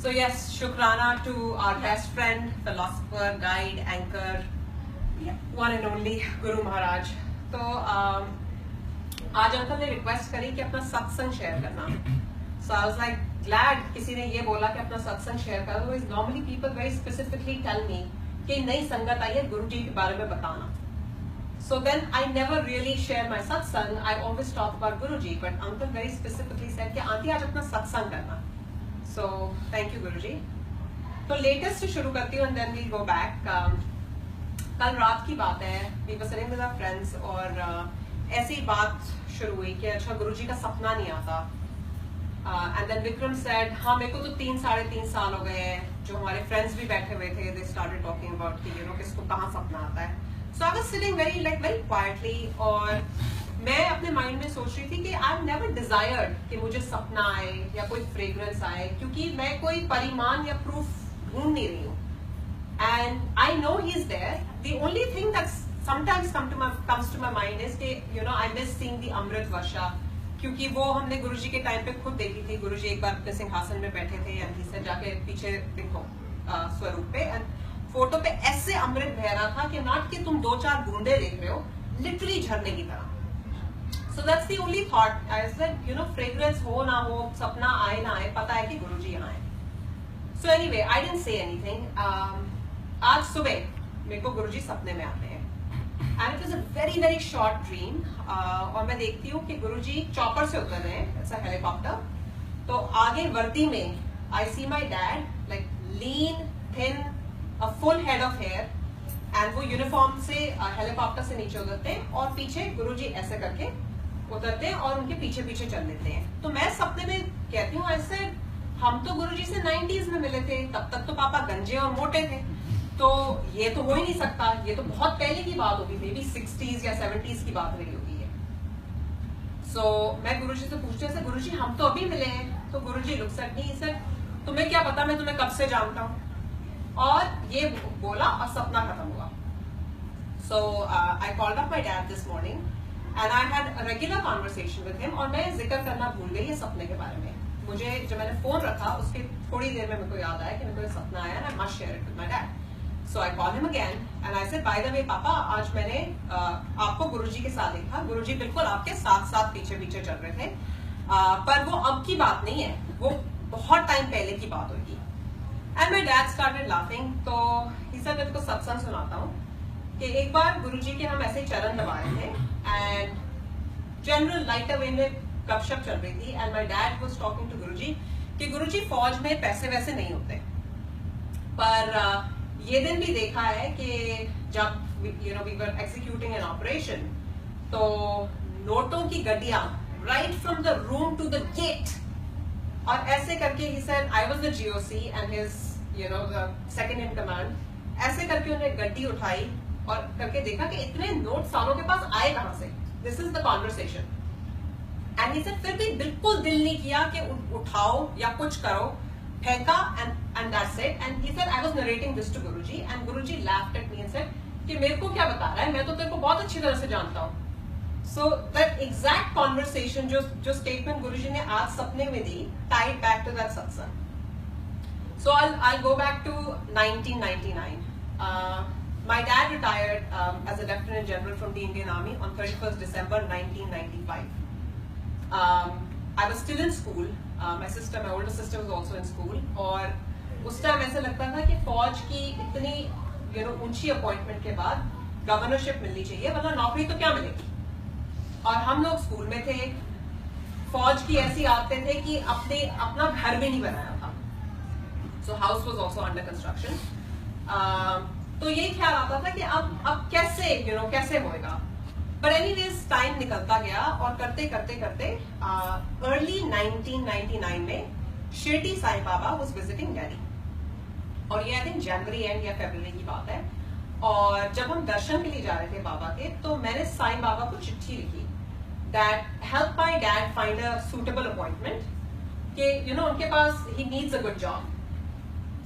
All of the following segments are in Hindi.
So yes, Shukrana to our best friend, philosopher, guide, anchor, one and only Guru Maharaj. तो आज अंकल ने रिक्वेस्ट करी कि अपना सत्संग शेयर करना. So I was like glad किसी ने ये बोला कि अपना सत्संग शेयर करो. Because normally people very specifically tell me कि नई संगत आई है, गुरु जी के बारे में बताना. So then I never really share my satsang. I always talk about Guruji, but uncle very specifically said कि आंटी आज अपना सत्संग करना. So thank you Guruji. तो latest से शुरू करती हूँ and then we'll go back. कल रात की बात है, we were sitting with our friends और ऐसी बात शुरू हुई कि अच्छा गुरुजी का सपना नहीं आता. And then Vikram said, हाँ मेरे को तो 3-3.5 साल हो गए हैं. जो हमारे friends भी बैठे हुए थे, they started talking about कि you know किसको कहाँ सपना आता है. So I was sitting very quietly और मैं अपने माइंड में सोच रही थी कि I've never desired कि मुझे सपना आए या कोई फ्रेग्रेंस आए, क्योंकि मैं कोई परिमाण या प्रूफ ढूंढ नहीं रही हूँ. And I know he's there. The only thing that sometimes comes to my mind is कि you know I miss seeing the Amrit Varsha, क्योंकि वो हमने गुरुजी के टाइम पे खुद देखी थी. गुरुजी एक बार अपने सिंहासन में बैठे थे and he said जाके पीछे देखो स्वरूप पे, and फोटो पे ऐसे अमृत बह रहा था कि नॉट कि तुम 2-4 बूंदे देख रहे हो, लिटरली झरने की तरह. So that's the only thought. I said you know fragrance हो ना हो, सपना आए ना आए, पता है कि गुरुजी यहाँ है. So anyway I didn't say anything. आज सुबह मेरे को गुरुजी सपने में आते हैं and it is a very short dream. और मैं देखती हूँ कि गुरुजी चॉपर से उतर रहे हैं, इट्स अ हेलीकॉप्टर. तो आगे वर्दी में I see my dad like lean thin, a full head of hair, and वो यूनिफॉर्म से हेलीकॉप्टर से नीचे उतरते हैं और पीछे गुरुजी ऐसे करके उतरते हैं और उनके पीछे पीछे चल लेते हैं. तो मैं सपने में कहती हूँ ऐसे, हम तो गुरुजी से 90s में मिले थे, तब तक तो पापा गंजे और मोटे थे, तो ये तो हो ही नहीं सकता, ये तो बहुत पहले की बात होगी, मे बी 60s या 70s की बात रही होगी ये. सो मैं गुरुजी से पूछती हूँ गुरुजी हम तो अभी मिले हैं. तो गुरुजी लुक्स एट मी, सर तुम्हें क्या पता मैं तुम्हें कब से जानता हूँ. और ये बोला और सपना खत्म हुआ. So I called up my dad this morning and I had a regular conversation with him. और मैं जिक्र करना भूल गई ये सपने के बारे में. मुझे जब मैंने फोन रखा उसके थोड़ी देर में मेरे को याद आया कि मेरे को ये सपना आया, I must share it with my dad. So I call him again and I said by the way पापा, आज मैंने आपको गुरुजी के साथ देखा. गुरुजी बिल्कुल आपके साथ पीछे पीछे चल रहे थे, पर वो अब की बात नहीं है, वो बहुत टाइम पहले की बात होगी. And my dad started laughing. तो he said मैं तुमको सत्संग सुनाता हूँ कि एक बार गुरुजी के हम ऐसे चरण दबा रहे थे and general lighter way में गपशप चल रही थी and my dad was talking to गुरुजी कि गुरुजी फौज में पैसे वैसे नहीं होते, पर ये दिन भी देखा है कि जब you know we were executing an operation तो नोटों की गड्डियां right from the room to the gate, और ऐसे करके he said I was the GOC and his you know the second in command, ऐसे करके उन्हें गड्डी उठाई और करके देखा कि इतने नोट सालों के पास आए कहां से. This is the conversation. And he said फिर भी बिल्कुल दिल नहीं किया कि उठाओ या कुछ करो, फेंका and that's it. And he said I was narrating this to Guruji and Guruji laughed at me and said कि मेरे को क्या बता रहा है, मैं तो तेरे को बहुत अच्छी तरह से जानता हूँ. So that exact conversation जो statement गुरुजी ने आज सपने में दी tied back to that satsang. So I'll go back to 1999. My dad retired as a Lieutenant General from the Indian Army on 31st December 1995. I was still in school. My older sister was also in school. और उस टाइम ऐसा लगता था कि फौज की इतनी you know ऊंची अपॉइंटमेंट के बाद गवर्नरशिप मिलनी चाहिए, वरना नौकरी तो क्या मिलेगी. और हम लोग स्कूल में थे, फौज की ऐसी आदतें थे कि अपना घर भी नहीं बनाया था. So house was also under construction. तो ये ख्याल आता था कि अब कैसे कैसे होएगा. पर एनीवेज टाइम निकलता गया और करते करते अर्ली 1999 में शिरडी साईं बाबा वाज विजिटिंग दिल्ली, और ये आई थिंक जनवरी एंड या फरवरी की बात है. और जब हम दर्शन के लिए जा रहे थे बाबा के, तो मैंने साईं बाबा को चिट्ठी लिखी that help my dad find a suitable appointment, कि you know उनके पास he needs a good job.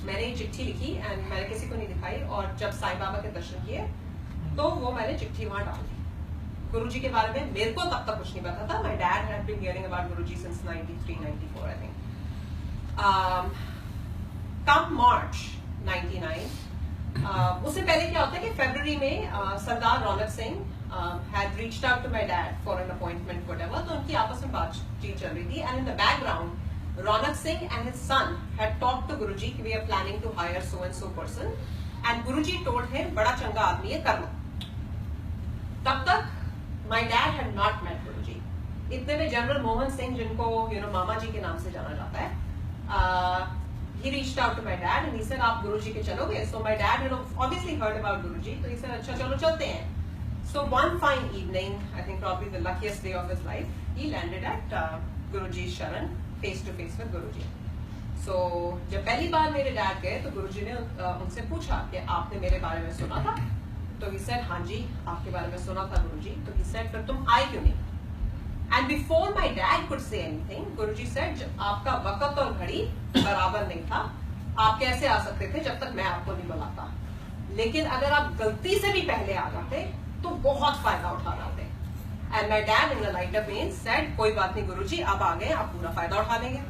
मैंने ये चिट्ठी लिखी एंड मैंने किसी को नहीं दिखाई, और जब साईं बाबा के दर्शन किए तो वो मैंने चिट्ठी वहां डाल दी. गुरुजी के बारे में मेरे को तब तक कुछ नहीं पता था. My dad had been hearing about Guruji since 93-94 I think. कम मार्च 99, उससे पहले क्या होता है कि फरवरी में सरदार रौनक Singh had reached out to my dad for an appointment whatever, तो उनकी आपस में बातचीत चल रही थी, and in the background Raunak Singh and his son had talked to गुरुजी कि we are planning to hire so and so person, and Guruji told him बड़ा चंगा आदमी है, कर लो। तब तक my dad had not met गुरुजी। इतने में जनरल मोहन सिंह, जिनको मामा जी के नाम से जाना जाता है, he reached out to my dad and he said आप गुरुजी के चलोगे? So my dad obviously heard about गुरुजी, तो he said अच्छा चलो चलते हैं। So one fine evening, I think probably the luckiest day of his life, he landed at Guruji's शरण, face to face with Guruji. So जब पहली बार मेरे डैड गए तो गुरुजी ने उनसे पूछा कि आपने मेरे बारे में सुना था? तो he said हाँ जी आपके बारे में सुना था गुरुजी। तो he said फिर तुम आए क्यों नहीं? And before my dad could say anything, Guruji said आपका वक्त और घड़ी बराबर नहीं था, आप कैसे आ सकते थे जब तक मैं आपको नहीं बुलाता, लेकिन अगर आप गलती से भी पहले आ जाते तो बहुत फायदा उठा जाते। And my dad in a lighter vein said कोई बात नहीं गुरुजी, आप आ गए, आप पूरा फायदा उठा लेंगे।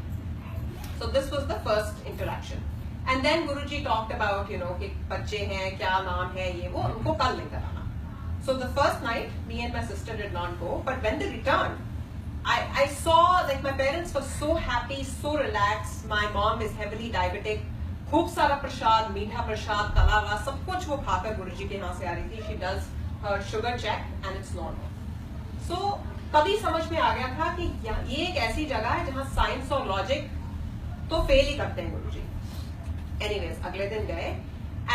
So this was the first interaction. And then Guruji talked about कि बच्चे हैं, क्या नाम है, ये वो, उनको कल लेकर आना। So the first night, me and my sister did not go, but when they returned, I saw like my parents were so happy, so relaxed. My mom is heavily diabetic. खूब सारा प्रसाद, मीठा प्रसाद, तला हुआ, सब कुछ वो खाकर गुरुजी के यहाँ से आ रही थी। She does her sugar check and it's normal. So तभी समझ में आ गया था कि ये एक ऐसी जगह है जहाँ साइंस और लॉजिक तो फेल ही करते हैं गुरुजी। Anyways, अगले दिन गए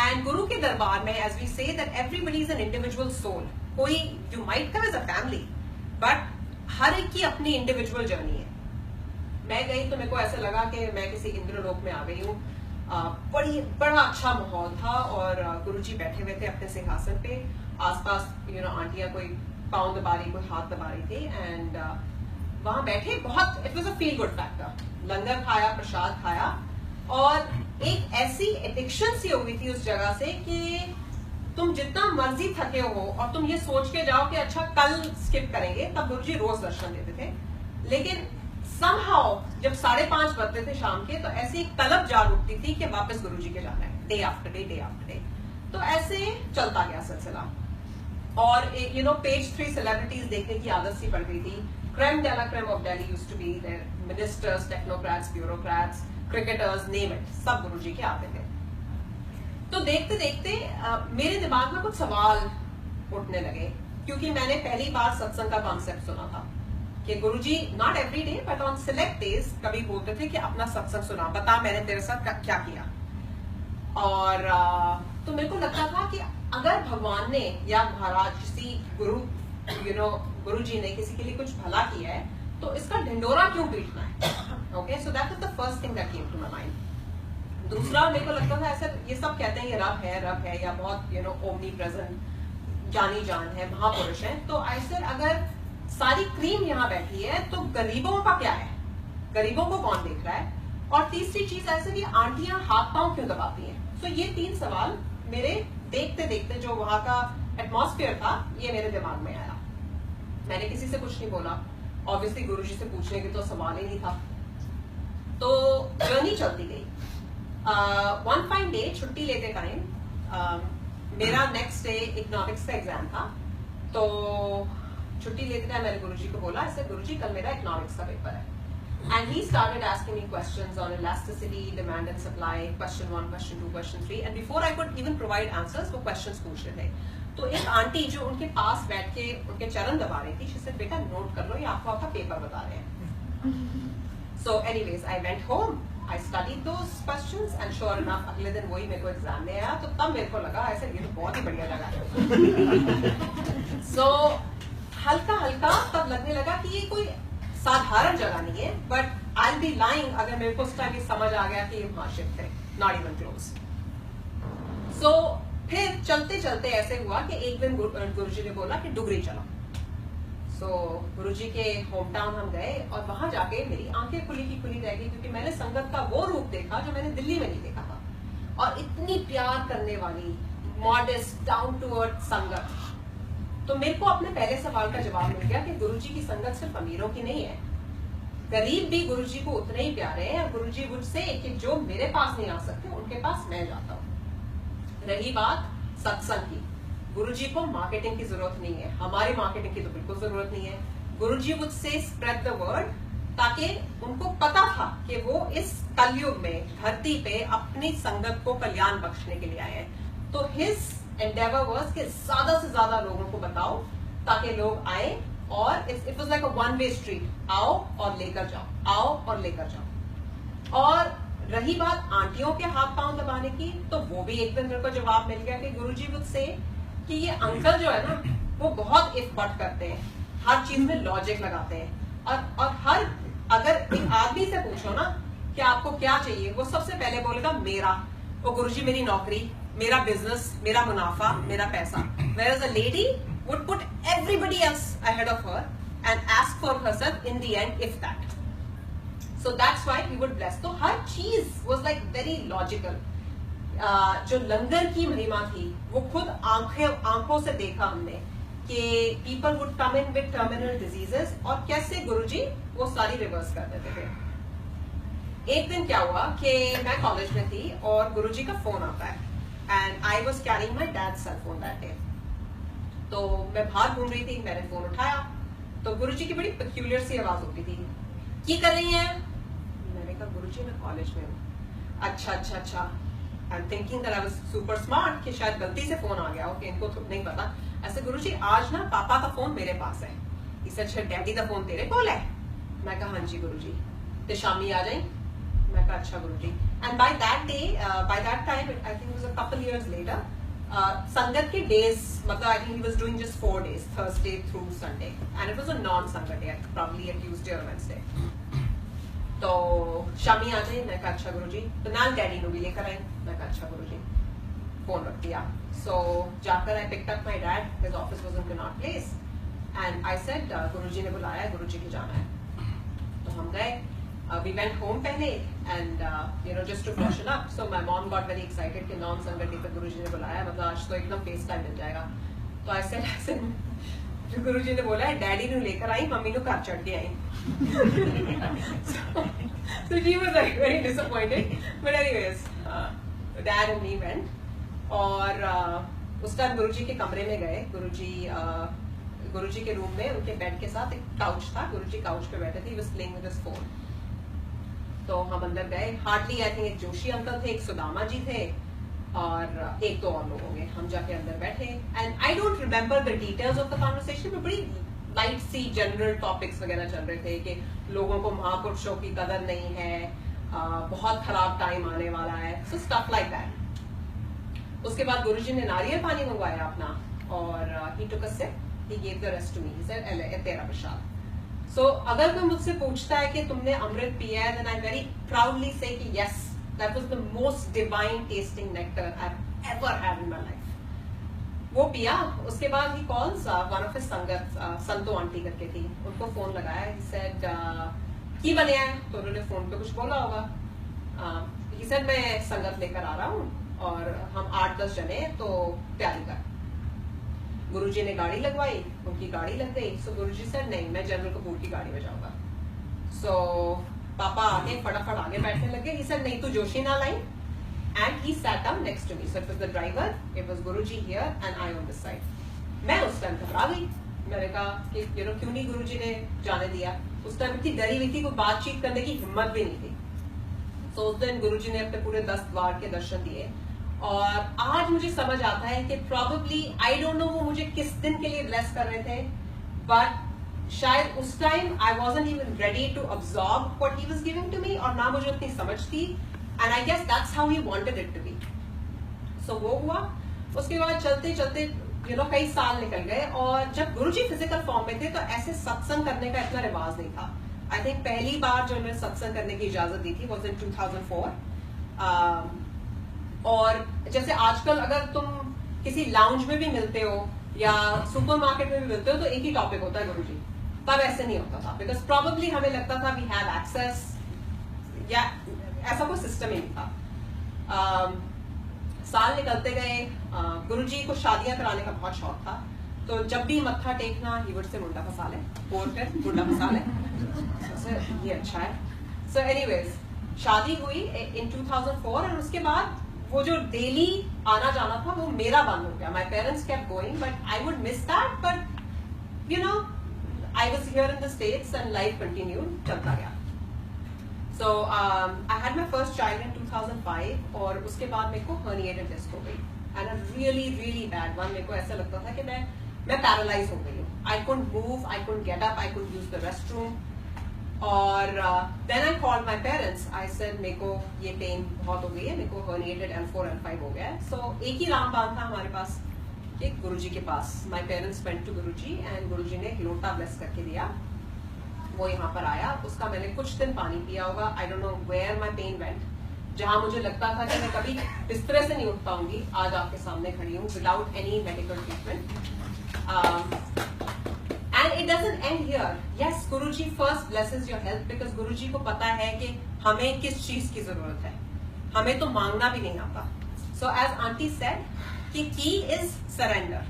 and गुरु के दरबार में, as we say that everybody is an individual soul. कोई you might come as a family, but हर एक की अपनी इंडिविजुअल जर्नी है। मैं गई तो मेरे को ऐसा लगा कि मैं किसी इंद्रलोक में आ गई हूँ। बड़ा अच्छा माहौल था और गुरुजी बैठे हुए थे अपने सिंहासन पे, आसपास आंटियां कोई पाँव दबा रही, कोई हाथ दबा रही थी, एंड वहां बैठे बहुत it was a feel good factor. लंगर खाया, प्रसाद खाया, और एक ऐसी एडिक्शन सी हो गई थी उस जगह से कि तुम जितना मर्जी थके हो और तुम ये सोच के जाओ कि अच्छा कल स्किप करेंगे, तब गुरुजी रोज दर्शन देते थे, लेकिन somehow जब 5:30 बजते थे शाम के, तो ऐसी एक तलब जाग उठती थी कि वापस गुरुजी के जाना है, डे आफ्टर डे। तो ऐसे चलता गया सिलसिला, और पेज 3 सेलिब्रिटीज देखने की आदत सी पड़ गई थी। Creme de la creme of Delhi used to be there, ministers, technocrats, bureaucrats, cricketers, name it, सब गुरुजी के आते थे। तो देखते देखते मेरे दिमाग में कुछ सवाल उठने लगे, क्योंकि मैंने पहली बार सत्संग का कॉन्सेप्ट सुना था कि Guruji not every day but on select days कभी बोलते थे कि अपना सत्संग सुना, बता मैंने तेरे साथ क्या किया। और तो मेरे को लगता था कि अगर भगवान ने या महाराज किसी गुरुजी ने किसी के लिए कुछ भला किया है, तो इसका ढिंडोरा क्यों पीटना है। Okay, so that is the first thing that came to my mind. दूसरा, मेरे को लगता था ऐसा, ये सब कहते हैं ये रब है या बहुत ओमनी प्रेजेंट जानी जान है, महापुरुष है, तो ऐसे अगर सारी क्रीम यहाँ बैठी है तो गरीबों का क्या है, गरीबों को कौन देख रहा है। और तीसरी चीज ऐसे कि आंटियां हाथ पांव क्यों दबाती हैं। तो ये 3 सवाल मेरे देखते देखते जो वहां का एटमॉस्फेयर था, ये मेरे दिमाग में आया। मैंने किसी से कुछ नहीं बोला, ऑब्वियसली गुरुजी से पूछने की तो सवाल ही नहीं था। तो जर्नी चलती गई। वन फाइन डे, छुट्टी लेते टाइम, मेरा नेक्स्ट डे इकोनॉमिक्स का एग्जाम था, तो छुट्टी लेते टाइम मैंने गुरुजी को बोला, ऐसे गुरुजी कल मेरा इकोनॉमिक्स का पेपर है, and he started asking me questions on elasticity, demand and supply, question 1, question 2, question 3, and before I could even provide answers वो क्वेश्चंस पूछ रहे थे। तो एक आंटी जो उनके पास बैठ के उनके चरण दबा रही थी, शी सेड बेटा नोट कर लो, ये आपको आपका पेपर बता रहे हैं। So anyways I went home, I studied those questions and sure enough अगले दिन वही मेरे को एग्जाम में आया, तो तब मेरे को लगा ऐसे ये तो बहुत ही बढ़िया जगह है। So हल्का हल्का तब लगने लगा कि ये कोई साधारण जगह नहीं है, बट I'll be lying अगर मेरे को उस टाइम समझ आ गया कि ये महाशिव थे, not even close। So फिर चलते चलते ऐसे हुआ कि एक दिन गुरुजी ने बोला कि डुगरी चलो। तो गुरुजी के होम टाउन हम गए और वहां जाके मेरी आंखें खुली की खुली रह गई, क्योंकि मैंने संगत का वो रूप देखा जो मैंने दिल्ली में नहीं देखा था, और इतनी प्यार करने वाली, मॉडेस्ट, डाउन टू अर्थ संगत। तो मेरे को अपने पहले सवाल का जवाब मिल गया कि गुरुजी की संगत सिर्फ अमीरों की नहीं है, गरीब भी गुरुजी को उतने ही प्यारे हैं। गुरुजी वुड से कि जो मेरे पास नहीं आ सकते उनके पास मैं जाता हूँ। रही बात सत्संग की, गुरुजी को मार्केटिंग की जरूरत नहीं है, हमारी मार्केटिंग की तो बिल्कुल जरूरत नहीं है। Guruji would say spread the word, ताकि उनको पता था कि वो इस कलयुग में धरती पे अपनी संगत को कल्याण बख्शने के लिए आए हैं। तो हिज एंडेवर वाज कि ज्यादा से ज्यादा लोगों को बताओ ताकि लोग आए, और it was like a one way street, आओ और लेकर जाओ, आओ और लेकर जाओ। और रही बात आंटियों के हाथ पांव दबाने की, तो वो भी एक दिन मेरे को जवाब मिल गया कि गुरुजी वुड से कि ये अंकल जो है ना वो बहुत इफ बट करते हैं, हर चीज में लॉजिक लगाते हैं, और हर अगर एक आदमी से पूछो ना कि आपको क्या चाहिए, वो सबसे पहले बोलेगा मेरा, वो गुरुजी मेरी नौकरी, मेरा बिजनेस, मेरा मुनाफा, मेरा पैसा। Whereas a lady would put everybody else ahead of her and ask for herself in the end, if that. So that's why he would bless. तो हर चीज was like very logical. जो लंगर की महिमा थी वो खुद आंखों से देखा हमने कि people would come in with terminal diseases, और कैसे गुरुजी वो सारी रिवर्स कर देते थे। एक दिन क्या हुआ कि मैं कॉलेज में थी और गुरुजी का फोन आता है, and I was carrying my dad cell phone that day. तो मैं बाहर घूम रही थी, मैंने फोन उठाया तो गुरुजी की बड़ी पेक्यूलियर सी आवाज होती थी, की कर रही है? मैंने कहा गुरुजी मैं कॉलेज में हूँ। अच्छा अच्छा अच्छा। I am thinking that I was super smart कि शायद गलती से फोन आ गया हो, कि इनको तो नहीं पता। ऐसे गुरुजी आज ना पापा का फोन मेरे पास है। इसे अच्छा डैडी का फोन तेरे कोल है? मैं कहा हाँ जी गुरुजी, ते शामी आ जाए। मैं कहा अच्छा Guruji. And by that day, by that time I think was a couple years later, संगत के डेज, मतलब I think he was doing just 4 days, Thursday through Sunday, and it was a non sangat day, probably a Tuesday और वेडनेसडे। तो शामी आ जाए। मैं कहा अच्छा गुरुजी। तो नाल डैडी नु भी लेकर आई। मैं कहा अच्छा गुरुजी। फोन रख दिया। सो जाकर I picked up my dad, his office was in Connaught Place, and I said Guruji ने बुलाया, गुरुजी के जाना है। तो हम गए। We went home पहले, and just to freshen up. So my mom got very excited कि नॉन संगठित पे गुरुजी ने बुलाया, मतलब आज तो एकदम फेस टाइम मिल जाएगा। तो I said जो गुरुजी ने बोला है डैडी ने लेकर आई, मम्मी ने घर चढ़ के आई। So she was like very disappointed, but anyways, dad and me went, और उस टाइम गुरुजी के कमरे में गए। गुरुजी के रूम में उनके बेड के साथ एक काउच था, गुरुजी काउच पे बैठे थे, he was playing with his phone। तो हम अंदर गए। हार्डली आई थिंक एक जोशी अंकल थे, एक सुदामा जी थे, और एक दो और लोग होंगे। हम जाके अंदर बैठे, and I don't remember the details of the conversation, में बड़ी लाइट सी जनरल टॉपिक्स वगैरह चल रहे थे कि लोगों को महापुरुषों की कदर नहीं है, बहुत खराब टाइम आने वाला है, सो स्टफ लाइक दैट। उसके बाद गुरुजी ने नारियल पानी मंगवाया अपना, और he took a sip, he gave the rest to me, he said ए तेरा प्रसाद। So, अगर कोई मुझसे पूछता है कि तुमने अमृत पिया है, then I very proudly say कि yes, that was the most divine tasting nectar I've ever had in my life. वो पिया। उसके बाद he calls one of his संगत, संतो आंटी करके थी, उनको फोन लगाया। He said की बने है? तो उन्होंने फोन पे कुछ बोला होगा। He said मैं संगत लेकर आ रहा हूँ, और हम 8-10 जने, तो तैयारी कर। गुरुजी ने गाड़ी लगवाई, उनकी गाड़ी लग गई। सो गुरुजी सर नहीं, मैं जनरल कपूर की गाड़ी में जाऊंगा। सो पापा आके फटाफट आगे बैठने लगे। ही सर नहीं, तू जोशी ना लाई, and he sat down next to me. So it was the driver, it was Guruji here and I on this side. मैं उस टाइम घबरा गई। मैंने कहा कि क्यों नहीं गुरुजी ने जाने दिया। उस टाइम इतनी डरी हुई थी, कोई बातचीत करने की हिम्मत भी नहीं थी। सो उस दिन गुरुजी ने अपने पूरे 10 द्वार के दर्शन दिए, और आज मुझे समझ आता है कि प्रॉबेबली आई डोंट नो वो मुझे किस दिन के लिए ब्लेस कर रहे थे, बट शायद उस time I wasn't even ready to absorb what he was giving to me, और ना मुझे उतनी समझ थी, and I guess that's how he wanted it to be. So वो हुआ। उसके बाद चलते चलते कई साल निकल गए, और जब गुरुजी फिजिकल फॉर्म में थे तो ऐसे सत्संग करने का इतना रिवाज नहीं था। आई थिंक पहली बार जो उन्होंने सत्संग करने की इजाजत दी थी वो इन 2004। और जैसे आजकल अगर तुम किसी लाउंज में भी मिलते हो या सुपरमार्केट में भी मिलते हो तो एक ही टॉपिक होता है गुरुजी। तब ऐसे नहीं होता था, बिकॉज प्रोबेबली हमें लगता था वी हैव एक्सेस, या ऐसा कोई सिस्टम ही नहीं था। साल निकलते गए। गुरुजी को शादियां कराने का बहुत शौक था, तो जब भी मत्था टेकना ही वुड से मुंडा फंसा ले, मुंडा फंसा ले। ये अच्छा है. So anyways, शादी हुई in 2004 और उसके बाद वो जो डेली आना जाना था वो मेरा बंद हो गया. My parents kept going, but I would miss that. But you know, I was here in the States and life continued. चलता गया. So I had my first child in 2005 और उसके बाद मेरे को herniated disc हो गई. And a really really bad one. मेरे को ऐसा लगता था कि मैं पैरालाइज हो गई हूँ. I couldn't move, I couldn't get up, I couldn't use the restroom. और then I called my parents. I said मेरे को ये पेन बहुत हो गई है, मेरे को herniated L4 L5 हो गया है. So एक ही रामबाण था हमारे पास कि गुरुजी के पास. My parents went to Guruji and गुरुजी ने लोटा ब्लेस करके दिया. वो यहाँ पर आया, उसका मैंने कुछ दिन पानी पिया होगा. I don't know where my pain went. जहाँ मुझे लगता था कि मैं कभी बिस्तरे से नहीं उठ पाऊंगी, आज आपके सामने खड़ी हूँ without any medical treatment. And it doesn't end here. Yes, Guruji first blesses your health because Guruji को पता है कि हमें किस चीज की जरूरत है. हमें तो मांगना भी नहीं आता. So as Auntie said, कि key is surrender.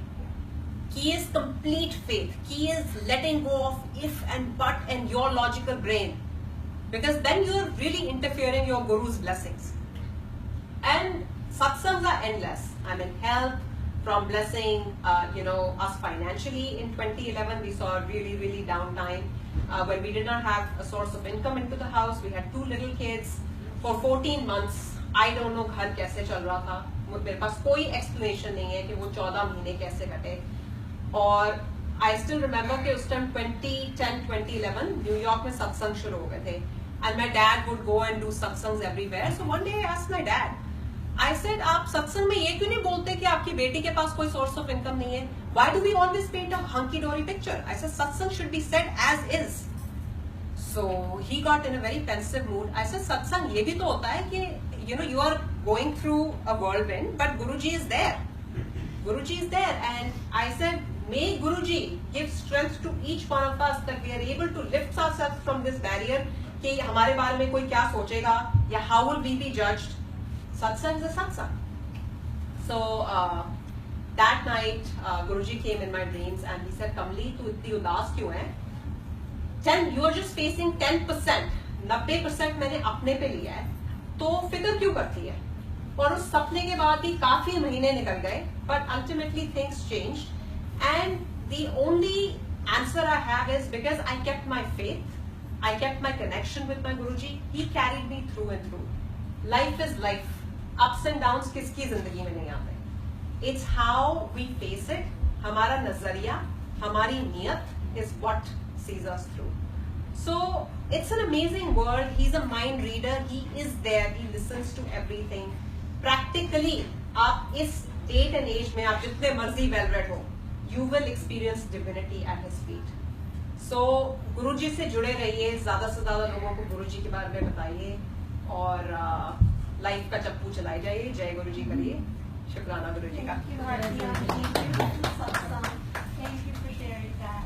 Key is complete faith. Key is letting go of if and but and your logical brain. Because then you're really interfering your Guru's blessings. And satsangs are endless. I mean, health, from blessing, us financially. In 2011, we saw a really, really down time when we did not have a source of income into the house. We had 2 little kids for 14 months. I don't know घर कैसे चल रहा था. मेरे पास कोई explanation नहीं है कि वो 14 महीने कैसे कटे. और I still remember कि उस time 2010-2011 न्यूयॉर्क में सत्संग शुरू हो गए थे. And my dad would go and do satsangs everywhere. So one day I asked my dad, I said, आप सत्संग में ये क्यों नहीं बोलते कि आपकी बेटी के पास कोई source of income नहीं है? Why do we always paint a hunky-dory picture? I said, satsang should be said as is. So he got in a very pensive mood. I said, satsang ये भी तो होता है कि you are going through a whirlwind, but Guruji is there. Guruji is there, and I said, may Guruji give strength to each one of us that we are able to lift ourselves from this barrier कि हमारे बारे में कोई क्या सोचेगा या how will we be judged? Satsang is a satsang. So that night, Guruji came in my dreams and he said, "Kamli, तू इतनी उदास क्यों है? You are just facing 10%. 90% मैंने अपने पे लिया है, तो फिक्र क्यों करती है?" और उस सपने के बाद भी काफी महीने निकल गए, but ultimately things changed. And the only answer I have is because I kept my faith, I kept my connection with my Guruji. He carried me through and through. Life is life. Ups and downs किसकी जिंदगी में नहीं आते. It's how we face it. हमारा नजरिया, हमारी नियत is what sees us through. So it's an amazing world. He's a mind reader. He is there. He listens to everything. Practically, आप इस date and age में आप जितने मर्जी well-read हो, you will experience divinity at his feet. So गुरुजी से जुड़े रहिए, ज़्यादा से ज़्यादा लोगों को गुरुजी के बारे में बताइए और लाइफ का चप्पू चलाए जाइए. जय गुरुजी करिए. शुक्राना गुरुजी का. Thank you for sharing that.